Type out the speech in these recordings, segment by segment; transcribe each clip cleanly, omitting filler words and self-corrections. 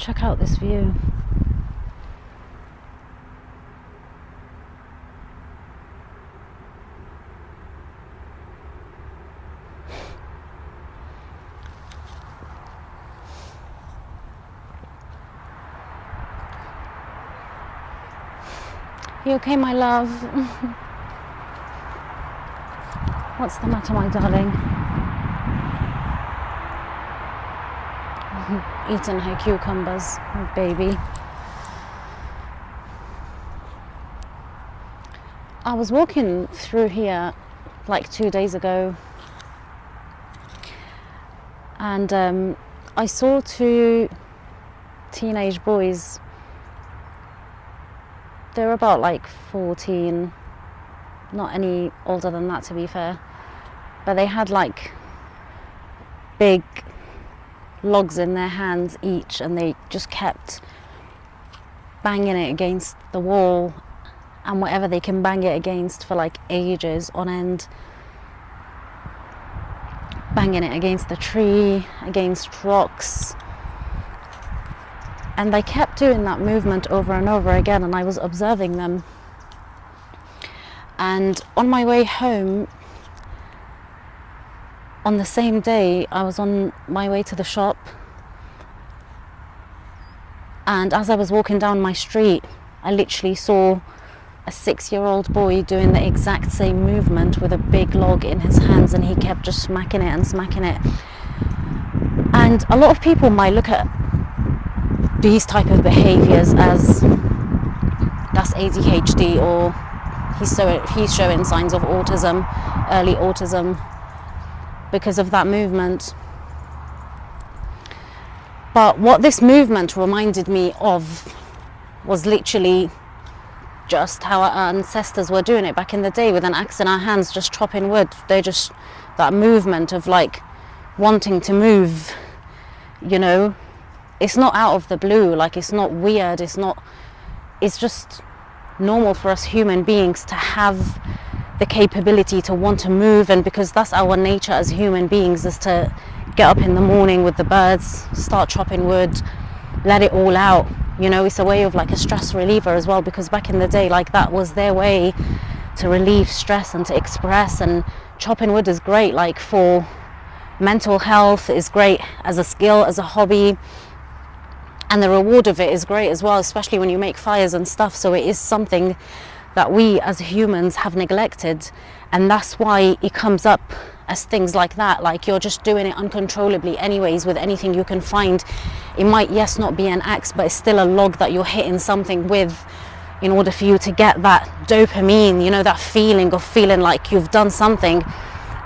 check out this view. You okay, my love? What's the matter, my darling? Eating her cucumbers, baby. I was walking through here like 2 days ago, and I saw 2 teenage boys. They were about like 14, not any older than that, to be fair, but they had like big logs in their hands each, and they just kept banging it against the wall and whatever they can bang it against for like ages on end, banging it against the tree, against rocks. And they kept doing that movement over and over again, and I was observing them. And on my way home, on the same day, I was on my way to the shop, and as I was walking down my street, I literally saw a 6-year-old boy doing the exact same movement with a big log in his hands, and he kept just smacking it and smacking it. And a lot of people might look at these type of behaviors as that's ADHD, or he's showing signs of autism, early autism, because of that movement. But what this movement reminded me of was literally just how our ancestors were doing it back in the day, with an axe in our hands, just chopping wood. They're just that movement of like wanting to move, you know. It's not out of the blue, like it's not weird, it's just normal for us human beings to have the capability to want to move. And because that's our nature as human beings, is to get up in the morning with the birds, start chopping wood, let it all out, you know. It's a way of like a stress reliever as well, because back in the day, like, that was their way to relieve stress and to express. And chopping wood is great, like for mental health, is great as a skill, as a hobby. And the reward of it is great as well, especially when you make fires and stuff. So it is something that we as humans have neglected, and that's why it comes up as things like that. Like, you're just doing it uncontrollably anyways with anything you can find. It might, yes, not be an axe, but it's still a log that you're hitting something with in order for you to get that dopamine, you know, that feeling of feeling like you've done something.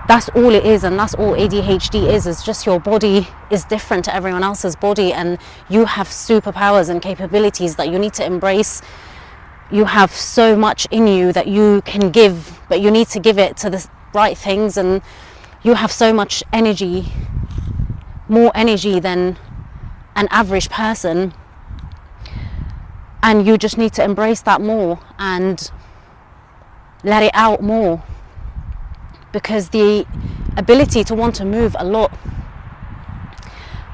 That's all it is, and that's all ADHD is. It's just your body is different to everyone else's body, and you have superpowers and capabilities that you need to embrace. You have so much in you that you can give, but you need to give it to the right things. And you have so much energy, more energy than an average person, and you just need to embrace that more and let it out more. Because the ability to want to move a lot,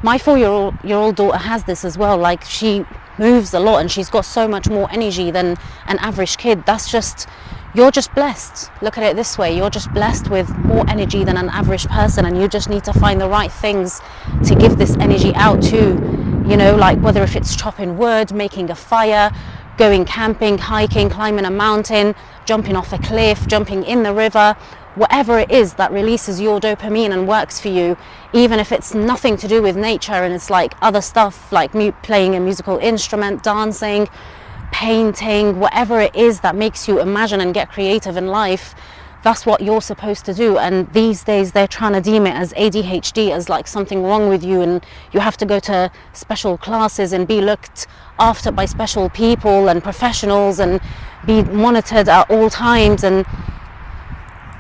my 4-year-old daughter has this as well. Like, she moves a lot and she's got so much more energy than an average kid. That's just, you're just blessed. Look at it this way, you're just blessed with more energy than an average person, and you just need to find the right things to give this energy out to, you know, like whether if it's chopping wood, making a fire, going camping, hiking, climbing a mountain, jumping off a cliff, jumping in the river, whatever it is that releases your dopamine and works for you, even if it's nothing to do with nature and it's like other stuff, like playing a musical instrument, dancing, painting, whatever it is that makes you imagine and get creative in life, that's what you're supposed to do. And these days they're trying to deem it as ADHD, as like something wrong with you, and you have to go to special classes and be looked after by special people and professionals and be monitored at all times, and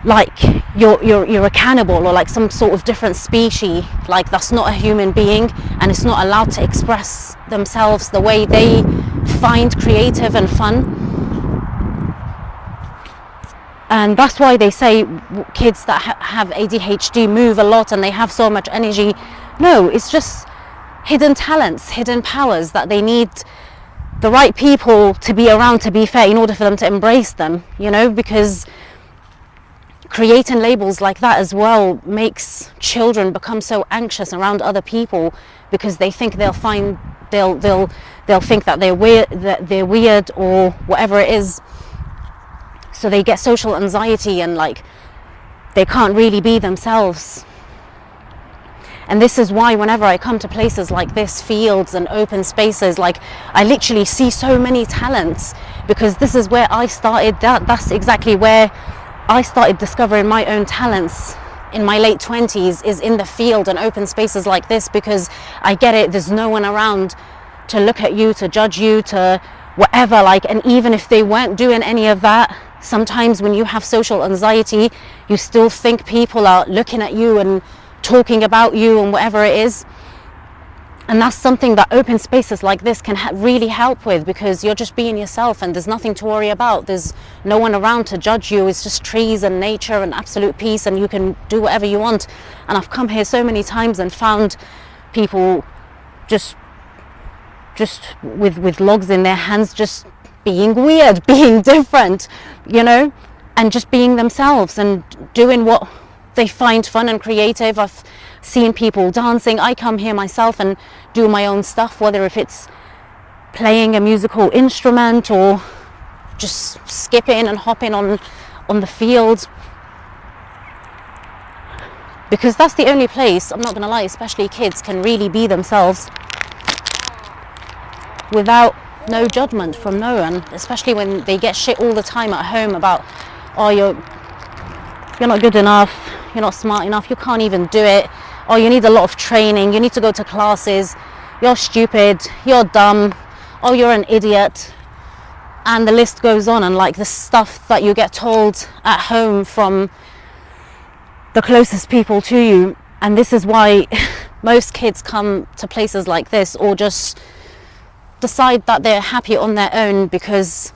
like you're a cannibal or like some sort of different species. Like, that's not a human being, and it's not allowed to express themselves the way they find creative and fun. And that's why they say kids that have ADHD move a lot and they have so much energy. No, it's just hidden talents, hidden powers that they need the right people to be around, to be fair, in order for them to embrace them, you know, because creating labels like that as well makes children become so anxious around other people, because they think they'll think that they're weird or whatever it is. So they get social anxiety and like they can't really be themselves. And this is why whenever I come to places like this, fields and open spaces, like I literally see so many talents, because this is where I started. That's exactly where I started discovering my own talents in my late 20s, is in the field and open spaces like this, because I get it, there's no one around to look at you, to judge you, to whatever, like, and even if they weren't doing any of that, sometimes when you have social anxiety, you still think people are looking at you and talking about you and whatever it is. And that's something that open spaces like this can really help with, because you're just being yourself and there's nothing to worry about. There's no one around to judge you. It's just trees and nature and absolute peace, and you can do whatever you want. And I've come here so many times and found people just with logs in their hands, just being weird, being different, you know, and just being themselves and doing what they find fun and creative. I've seen people dancing. I come here myself and do my own stuff, whether if it's playing a musical instrument or just skipping and hopping on the field, because that's the only place, I'm not gonna lie, especially kids can really be themselves without no judgment from no one, especially when they get shit all the time at home about, oh, you're not good enough, you're not smart enough, you can't even do it, oh, you need a lot of training, you need to go to classes, you're stupid, you're dumb, oh, you're an idiot, and the list goes on. And like the stuff that you get told at home from the closest people to you. And this is why most kids come to places like this, or just decide that they're happy on their own, because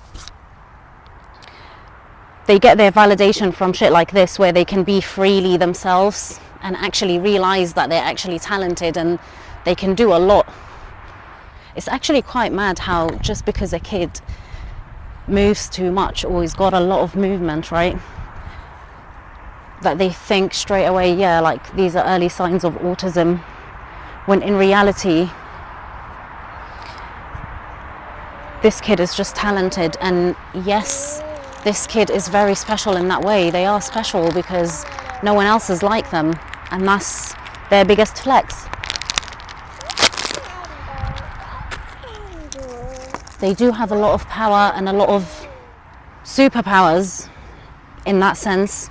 they get their validation from shit like this, where they can be freely themselves and actually realize that they're actually talented and they can do a lot. It's actually quite mad how just because a kid moves too much or he's got a lot of movement, right, that they think straight away, yeah, like these are early signs of autism, when in reality this kid is just talented. And yes, this kid is very special in that way. They are special because no one else is like them, and that's their biggest flex. They do have a lot of power and a lot of superpowers in that sense,